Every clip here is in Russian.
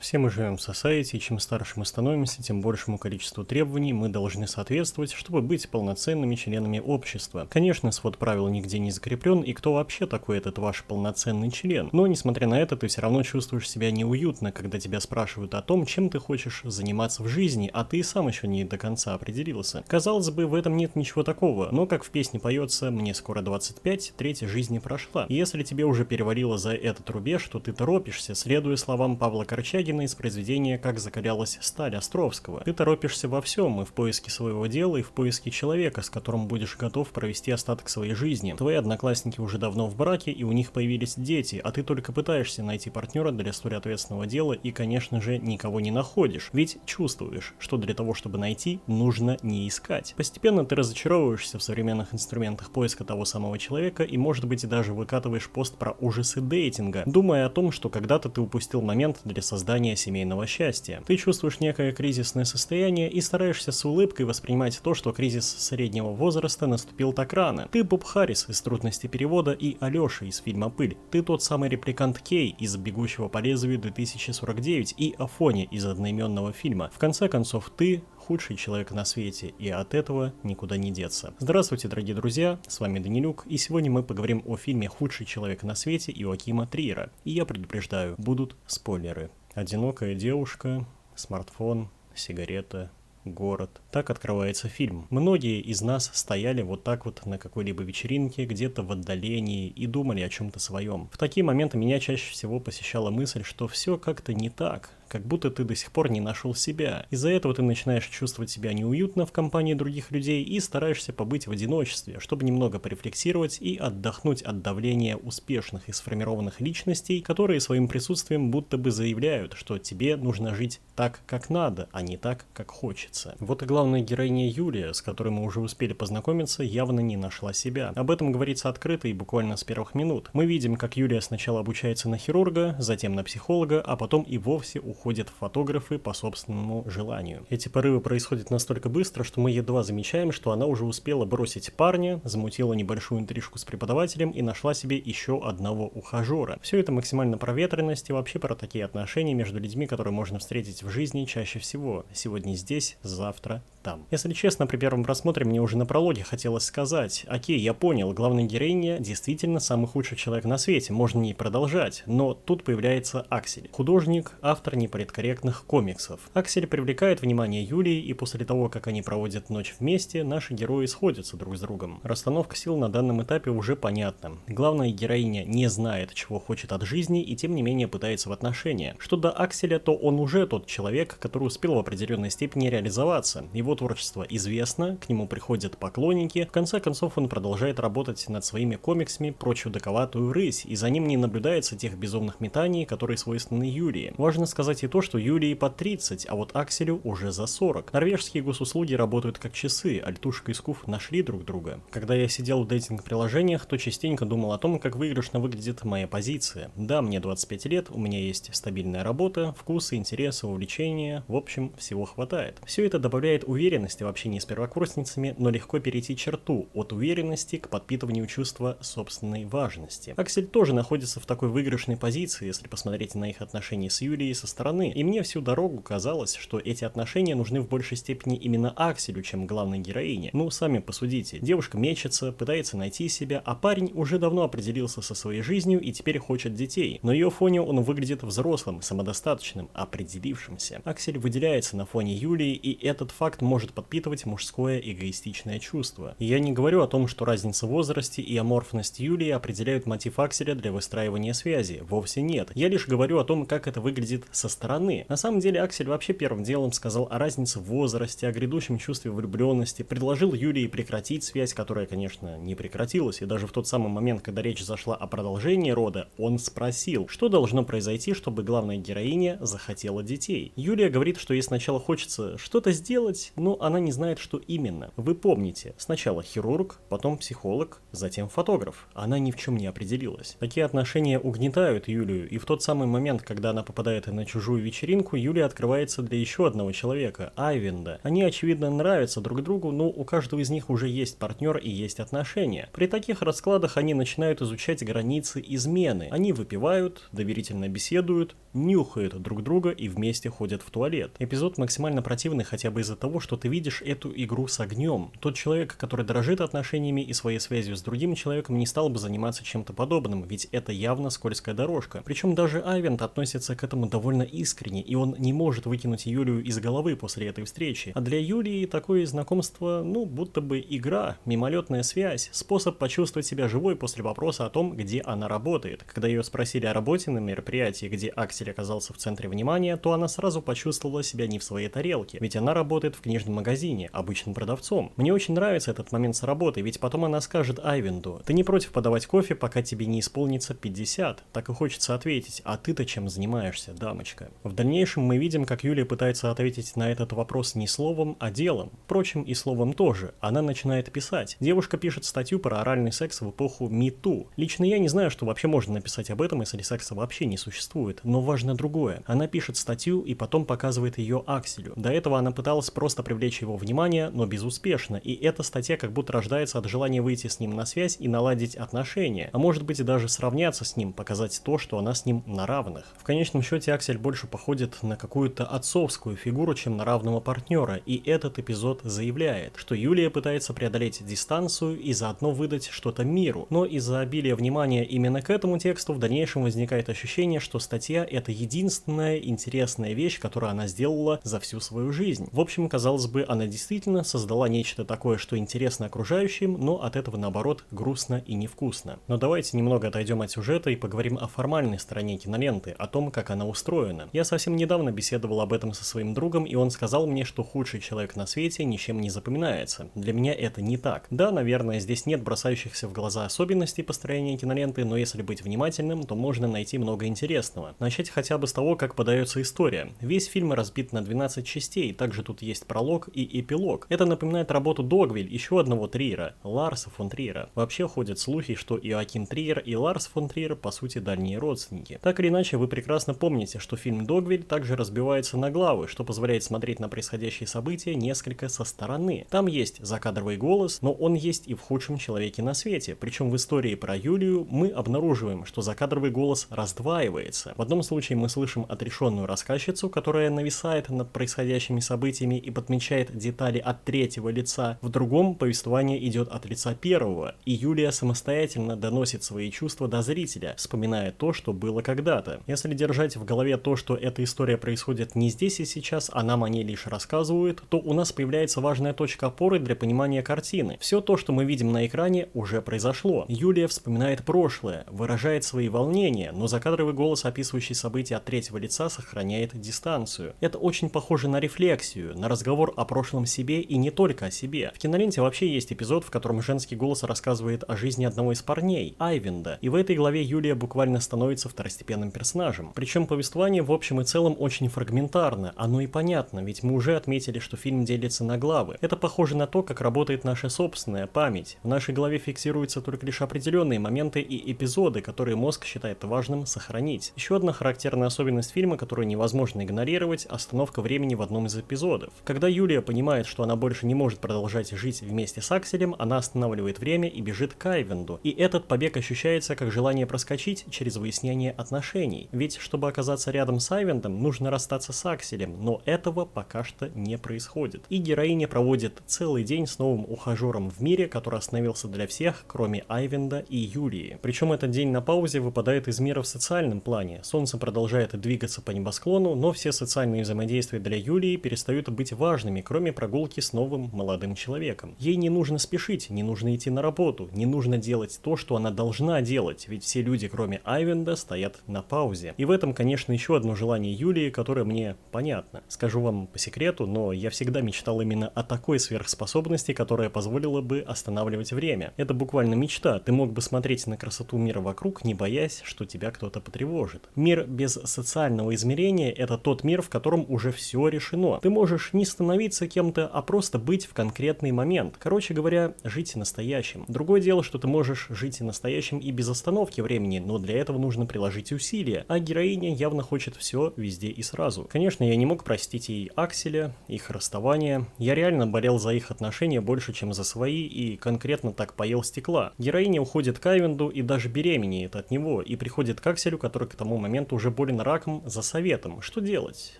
Все мы живем в society, и чем старше мы становимся, тем большему количеству требований мы должны соответствовать, чтобы быть полноценными членами общества. Конечно, свод правил нигде не закреплен, и кто вообще такой этот ваш полноценный член? Но, несмотря на это, ты все равно чувствуешь себя неуютно, когда тебя спрашивают о том, чем ты хочешь заниматься в жизни, а ты сам еще не до конца определился. Казалось бы, в этом нет ничего такого, но, как в песне поется «Мне скоро 25, третья жизни прошла». И если тебе уже перевалило за этот рубеж, то ты торопишься, следуя словам Павла Корчагина из произведения «Как закалялась сталь» Островского. Ты торопишься во всем, и в поиске своего дела, и в поиске человека, с которым будешь готов провести остаток своей жизни. Твои одноклассники уже давно в браке, и у них появились дети, а ты только пытаешься найти партнера для столь ответственного дела и, конечно же, никого не находишь. Ведь чувствуешь, что для того, чтобы найти, нужно не искать. Постепенно ты разочаровываешься в современных инструментах поиска того самого человека и, может быть, даже выкатываешь пост про ужасы дейтинга, думая о том, что когда-то ты упустил момент для создания семейного счастья. Ты чувствуешь некое кризисное состояние и стараешься с улыбкой воспринимать то, что кризис среднего возраста наступил так рано. Ты Боб Харрис из «Трудности перевода» и Алеша из фильма «Пыль». Ты тот самый репликант Кей из «Бегущего по лезвию 2049» и Афони из одноименного фильма. В конце концов, ты худший человек на свете, и от этого никуда не деться. Здравствуйте, дорогие друзья, с вами Данилюк, и сегодня мы поговорим о фильме «Худший человек на свете» Йоакима Триера. И я предупреждаю, будут спойлеры. Одинокая девушка, смартфон, сигарета, город. Так открывается фильм. Многие из нас стояли вот так вот на какой-либо вечеринке, где-то в отдалении и думали о чем-то своем. В такие моменты меня чаще всего посещала мысль, что все как-то не так. Как будто ты до сих пор не нашел себя. Из-за этого ты начинаешь чувствовать себя неуютно в компании других людей и стараешься побыть в одиночестве, чтобы немного порефлексировать и отдохнуть от давления успешных и сформированных личностей, которые своим присутствием будто бы заявляют, что тебе нужно жить так, как надо, а не так, как хочется. Вот и главная героиня Юлия, с которой мы уже успели познакомиться, явно не нашла себя. Об этом говорится открыто и буквально с первых минут. Мы видим, как Юлия сначала обучается на хирурга, затем на психолога, а потом и вовсе уходят фотографы по собственному желанию. Эти порывы происходят настолько быстро, что мы едва замечаем, что она уже успела бросить парня, замутила небольшую интрижку с преподавателем и нашла себе еще одного ухажера. Все это максимально про ветреность и вообще про такие отношения между людьми, которые можно встретить в жизни чаще всего. Сегодня здесь, завтра там. Если честно, при первом просмотре мне уже на прологе хотелось сказать: окей, я понял, главная героиня действительно самый худший человек на свете, можно не продолжать, но тут появляется Аксель, художник, автор неполиткорректных комиксов. Аксель привлекает внимание Юлии, и после того, как они проводят ночь вместе, наши герои сходятся друг с другом. Расстановка сил на данном этапе уже понятна. Главная героиня не знает, чего хочет от жизни, и тем не менее пытается в отношения. Что до Акселя, то он уже тот человек, который успел в определенной степени реализоваться. Его творчество известно, к нему приходят поклонники, в конце концов он продолжает работать над своими комиксами про чудаковатую рысь, и за ним не наблюдается тех безумных метаний, которые свойственны Юлии. Важно сказать и то, что Юлии под 30, а вот Акселю уже за 40. Норвежские госуслуги работают как часы, Альтушка и Скуф нашли друг друга. Когда я сидел в дейтинг-приложениях, то частенько думал о том, как выигрышно выглядит моя позиция. Да, мне 25 лет, у меня есть стабильная работа, вкусы, интересы, увлечения, в общем, всего хватает. Все это добавляет уверенности в общении с первокурсницами, но легко перейти черту от уверенности к подпитыванию чувства собственной важности. Аксель тоже находится в такой выигрышной позиции, если посмотреть на их отношения с Юлией со стороны, и мне всю дорогу казалось, что эти отношения нужны в большей степени именно Акселю, чем главной героине. Ну, сами посудите. Девушка мечется, пытается найти себя, а парень уже давно определился со своей жизнью и теперь хочет детей. На ее фоне он выглядит взрослым, самодостаточным, определившимся. Аксель выделяется на фоне Юлии, и этот факт может подпитывать мужское эгоистичное чувство. И я не говорю о том, что разница в возрасте и аморфность Юлии определяют мотив Акселя для выстраивания связи. Вовсе нет. Я лишь говорю о том, как это выглядит со стороны. На самом деле Аксель вообще первым делом сказал о разнице в возрасте, о грядущем чувстве влюбленности, предложил Юлии прекратить связь, которая, конечно, не прекратилась, и даже в тот самый момент, когда речь зашла о продолжении рода, он спросил, что должно произойти, чтобы главная героиня захотела детей. Юлия говорит, что ей сначала хочется что-то сделать, но она не знает, что именно. Вы помните, сначала хирург, потом психолог, затем фотограф. Она ни в чем не определилась. Такие отношения угнетают Юлию, и в тот самый момент, когда она попадает на чужую чужую вечеринку, Юлия открывается для еще одного человека, Айвенда. Они, очевидно, нравятся друг другу, но у каждого из них уже есть партнер и есть отношения. При таких раскладах они начинают изучать границы измены. Они выпивают, доверительно беседуют, нюхают друг друга и вместе ходят в туалет. Эпизод максимально противный хотя бы из-за того, что ты видишь эту игру с огнем. Тот человек, который дорожит отношениями и своей связью с другим человеком, не стал бы заниматься чем-то подобным, ведь это явно скользкая дорожка. Причем даже Айвенд относится к этому довольно искренне, и он не может выкинуть Юлию из головы после этой встречи. А для Юлии такое знакомство, будто бы игра, мимолетная связь, способ почувствовать себя живой после вопроса о том, где она работает. Когда ее спросили о работе на мероприятии, где Аксель оказался в центре внимания, то она сразу почувствовала себя не в своей тарелке, ведь она работает в книжном магазине, обычным продавцом. Мне очень нравится этот момент с работой, ведь потом она скажет Айвенду: ты не против подавать кофе, пока тебе не исполнится 50? Так и хочется ответить: а ты-то чем занимаешься, дамочка? В дальнейшем мы видим, как Юлия пытается ответить на этот вопрос не словом, а делом. Впрочем, и словом тоже. Она начинает писать. Девушка пишет статью про оральный секс в эпоху MeToo. Лично я не знаю, что вообще можно написать об этом, если секса вообще не существует, но важно другое. Она пишет статью и потом показывает ее Акселю. До этого она пыталась просто привлечь его внимание, но безуспешно, и эта статья как будто рождается от желания выйти с ним на связь и наладить отношения, а может быть и даже сравняться с ним, показать то, что она с ним на равных. В конечном счете Аксель больше походит на какую-то отцовскую фигуру, чем на равного партнера, и этот эпизод заявляет, что Юлия пытается преодолеть дистанцию и заодно выдать что-то миру, но из-за обилия внимания именно к этому тексту в дальнейшем возникает ощущение, что статья — это единственная интересная вещь, которую она сделала за всю свою жизнь. В общем, казалось бы, она действительно создала нечто такое, что интересно окружающим, но от этого наоборот грустно и невкусно. Но давайте немного отойдем от сюжета и поговорим о формальной стороне киноленты, о том, как она устроена. Я совсем недавно беседовал об этом со своим другом, и он сказал мне, что худший человек на свете ничем не запоминается. Для меня это не так. Да, наверное, здесь нет бросающихся в глаза особенностей построения киноленты, но если быть внимательным, то можно найти много интересного. Начать хотя бы с того, как подается история. Весь фильм разбит на 12 частей, также тут есть пролог и эпилог. Это напоминает работу Догвиль, еще одного Триера, Ларса фон Триера. Вообще ходят слухи, что Иоаким Триер и Ларс фон Триер по сути дальние родственники. Так или иначе, вы прекрасно помните, что фильм Догвиль также разбивается на главы, что позволяет смотреть на происходящие события несколько со стороны. Там есть закадровый голос, но он есть и в худшем человеке на свете. Причем в истории про Юлию мы обнаруживаем, что закадровый голос раздваивается. В одном случае мы слышим отрешенную рассказчицу, которая нависает над происходящими событиями и подмечает детали от третьего лица. В другом повествование идет от лица первого, и Юлия самостоятельно доносит свои чувства до зрителя, вспоминая то, что было когда-то. Если держать в голове то, что эта история происходит не здесь и сейчас, а нам о ней лишь рассказывают, то у нас появляется важная точка опоры для понимания картины. Все то, что мы видим на экране, уже произошло. Юлия вспоминает прошлое, выражает свои волнения, но закадровый голос, описывающий события от третьего лица, сохраняет дистанцию. Это очень похоже на рефлексию, на разговор о прошлом себе и не только о себе. В киноленте вообще есть эпизод, в котором женский голос рассказывает о жизни одного из парней, Айвенда, и в этой главе Юлия буквально становится второстепенным персонажем. Причем повествование в общем и целом очень фрагментарно, оно и понятно, ведь мы уже отметили, что фильм делится на главы. Это похоже на то, как работает наша собственная память. В нашей голове фиксируются только лишь определенные моменты и эпизоды, которые мозг считает важным сохранить. Еще одна характерная особенность фильма, которую невозможно игнорировать — остановка времени в одном из эпизодов. Когда Юлия понимает, что она больше не может продолжать жить вместе с Акселем, она останавливает время и бежит к Айвенду. И этот побег ощущается как желание проскочить через выяснение отношений. Ведь, чтобы оказаться рядом с Айвендом, нужно расстаться с Акселем, но этого пока что не происходит. И героиня проводит целый день с новым ухажером в мире, который остановился для всех, кроме Айвенда и Юлии. Причем этот день на паузе выпадает из мира в социальном плане. Солнце продолжает двигаться по небосклону, но все социальные взаимодействия для Юлии перестают быть важными, кроме прогулки с новым молодым человеком. Ей не нужно спешить, не нужно идти на работу, не нужно делать то, что она должна делать, ведь все люди, кроме Айвенда, стоят на паузе. И в этом, конечно, еще одно желание Юлии, которое мне понятно. Скажу вам по секрету, но я всегда мечтал именно о такой сверхспособности, которая позволила бы останавливать время. Это буквально мечта. Ты мог бы смотреть на красоту мира вокруг, не боясь, что тебя кто-то потревожит. Мир без социального измерения — это тот мир, в котором уже все решено. Ты можешь не становиться кем-то, а просто быть в конкретный момент. Короче говоря, жить настоящим. Другое дело, что ты можешь жить настоящим и без остановки времени, но для этого нужно приложить усилия. А героиня явно хочет хочет все везде и сразу. Конечно, я не мог простить и Акселя, их расставание. Я реально болел за их отношения больше, чем за свои, и конкретно так поел стекла. Героиня уходит к Айвенду и даже беременеет от него, и приходит к Акселю, который к тому моменту уже болен раком, за советом. Что делать?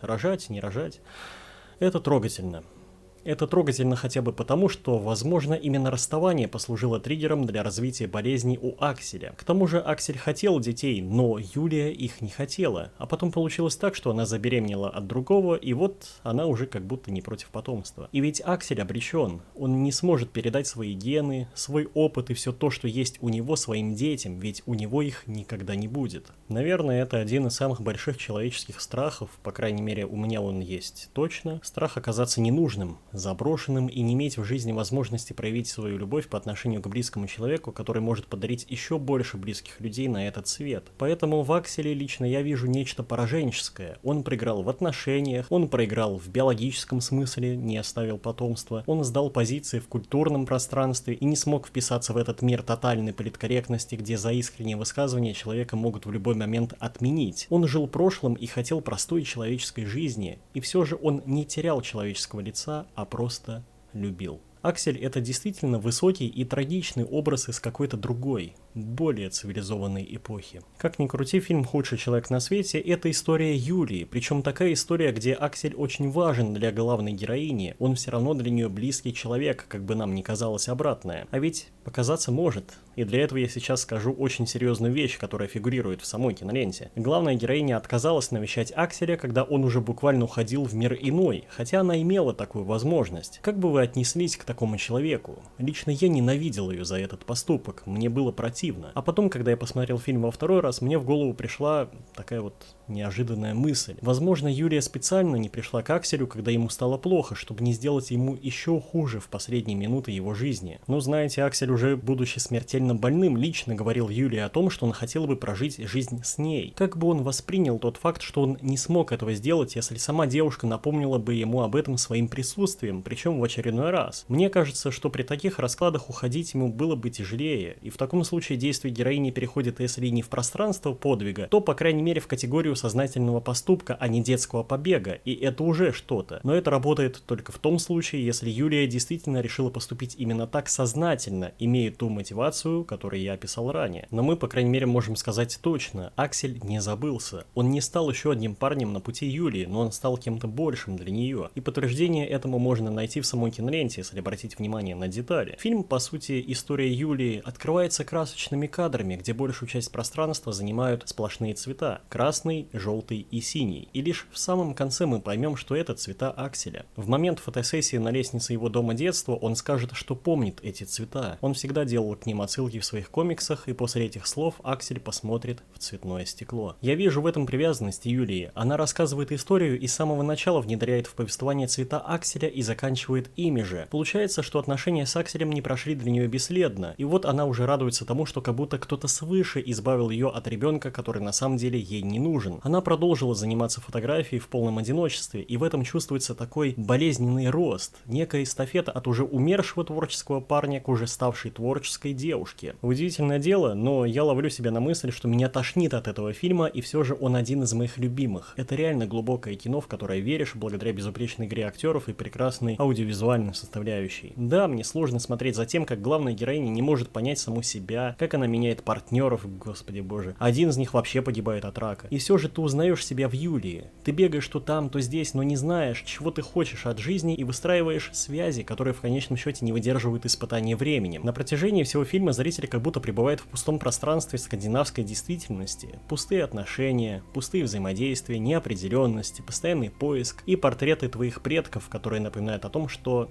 Рожать, не рожать? Это трогательно. Это трогательно хотя бы потому, что, возможно, именно расставание послужило триггером для развития болезней у Акселя. К тому же Аксель хотел детей, но Юлия их не хотела. А потом получилось так, что она забеременела от другого, и вот она уже как будто не против потомства. И ведь Аксель обречен. Он не сможет передать свои гены, свой опыт и все то, что есть у него, своим детям, ведь у него их никогда не будет. Наверное, это один из самых больших человеческих страхов, по крайней мере, у меня он есть точно. Страх оказаться ненужным, заброшенным и не иметь в жизни возможности проявить свою любовь по отношению к близкому человеку, который может подарить еще больше близких людей на этот свет. Поэтому в Акселе лично я вижу нечто пораженческое. Он проиграл в отношениях, он проиграл в биологическом смысле, не оставил потомства, он сдал позиции в культурном пространстве и не смог вписаться в этот мир тотальной политкорректности, где за искренние высказывания человека могут в любой момент отменить. Он жил прошлым и хотел простой человеческой жизни, и все же он не терял человеческого лица, а просто любил. Аксель — это действительно высокий и трагичный образ из какой-то другой, более цивилизованной эпохи. Как ни крути, фильм «Худший человек на свете» — это история Юлии, причем такая история, где Аксель очень важен для главной героини, он все равно для нее близкий человек, как бы нам ни казалось обратное. А ведь показаться может. И для этого я сейчас скажу очень серьезную вещь, которая фигурирует в самой киноленте. Главная героиня отказалась навещать Акселя, когда он уже буквально уходил в мир иной, хотя она имела такую возможность. Как бы вы отнеслись к такому человеку? Лично я ненавидел ее за этот поступок, мне было противно. А потом, когда я посмотрел фильм во второй раз, мне в голову пришла такая вот неожиданная мысль. Возможно, Юлия специально не пришла к Акселю, когда ему стало плохо, чтобы не сделать ему еще хуже в последние минуты его жизни. Но знаете, Аксель, уже будучи смертельно больным, лично говорил Юлии о том, что он хотел бы прожить жизнь с ней. Как бы он воспринял тот факт, что он не смог этого сделать, если сама девушка напомнила бы ему об этом своим присутствием, причем в очередной раз? Мне кажется, что при таких раскладах уходить ему было бы тяжелее, и в таком случае действие героини переходит, если не в пространство подвига, то, по крайней мере, в категорию сознательного поступка, а не детского побега, и это уже что-то. Но это работает только в том случае, если Юлия действительно решила поступить именно так сознательно, имея ту мотивацию, которую я описал ранее. Но мы, по крайней мере, можем сказать точно, Аксель не забылся. Он не стал еще одним парнем на пути Юлии, но он стал кем-то большим для нее. И подтверждение этому можно найти в самой киноленте, если обратить внимание на детали. Фильм, по сути, история Юлии, открывается красочными кадрами, где большую часть пространства занимают сплошные цвета – красный, желтый и синий. И лишь в самом конце мы поймем, что это цвета Акселя. В момент фотосессии на лестнице его дома детства он скажет, что помнит эти цвета. Он всегда делал к ним отсылки в своих комиксах, и после этих слов Аксель посмотрит в цветное стекло. Я вижу в этом привязанность Юлии. Она рассказывает историю и с самого начала внедряет в повествование цвета Акселя и заканчивает ими же. Получается, что отношения с Акселем не прошли для нее бесследно, и вот она уже радуется тому, что как будто кто-то свыше избавил ее от ребенка, который на самом деле ей не нужен. Она продолжила заниматься фотографией в полном одиночестве, и в этом чувствуется такой болезненный рост, некая эстафета от уже умершего творческого парня к уже ставшей творческой девушке. Удивительное дело, но я ловлю себя на мысли, что меня тошнит от этого фильма, и все же он один из моих любимых. Это реально глубокое кино, в которое веришь благодаря безупречной игре актеров и прекрасной аудиовизуальной составляющей. Да, мне сложно смотреть за тем, как главная героиня не может понять саму себя, как она меняет партнеров, господи боже. Один из них вообще погибает от рака. И все же ты узнаешь себя в Юлии. Ты бегаешь то там, то здесь, но не знаешь, чего ты хочешь от жизни, и выстраиваешь связи, которые в конечном счете не выдерживают испытания временем. На протяжении всего фильма зритель как будто пребывает в пустом пространстве скандинавской действительности. Пустые отношения, пустые взаимодействия, неопределенности, постоянный поиск и портреты твоих предков, которые напоминают о том, что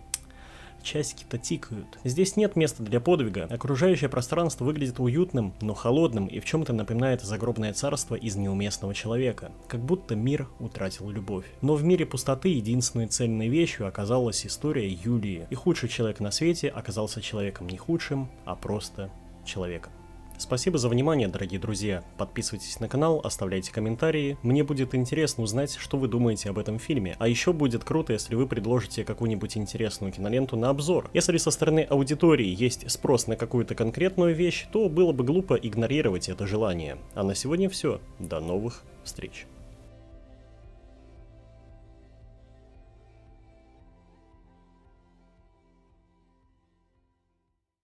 часики-то тикают. Здесь нет места для подвига. Окружающее пространство выглядит уютным, но холодным и в чем-то напоминает загробное царство из неуместного человека. Как будто мир утратил любовь. Но в мире пустоты единственной цельной вещью оказалась история Юлии. И худший человек на свете оказался человеком не худшим, а просто человеком. Спасибо за внимание, дорогие друзья. Подписывайтесь на канал, оставляйте комментарии. Мне будет интересно узнать, что вы думаете об этом фильме. А еще будет круто, если вы предложите какую-нибудь интересную киноленту на обзор. Если со стороны аудитории есть спрос на какую-то конкретную вещь, то было бы глупо игнорировать это желание. А на сегодня все. До новых встреч.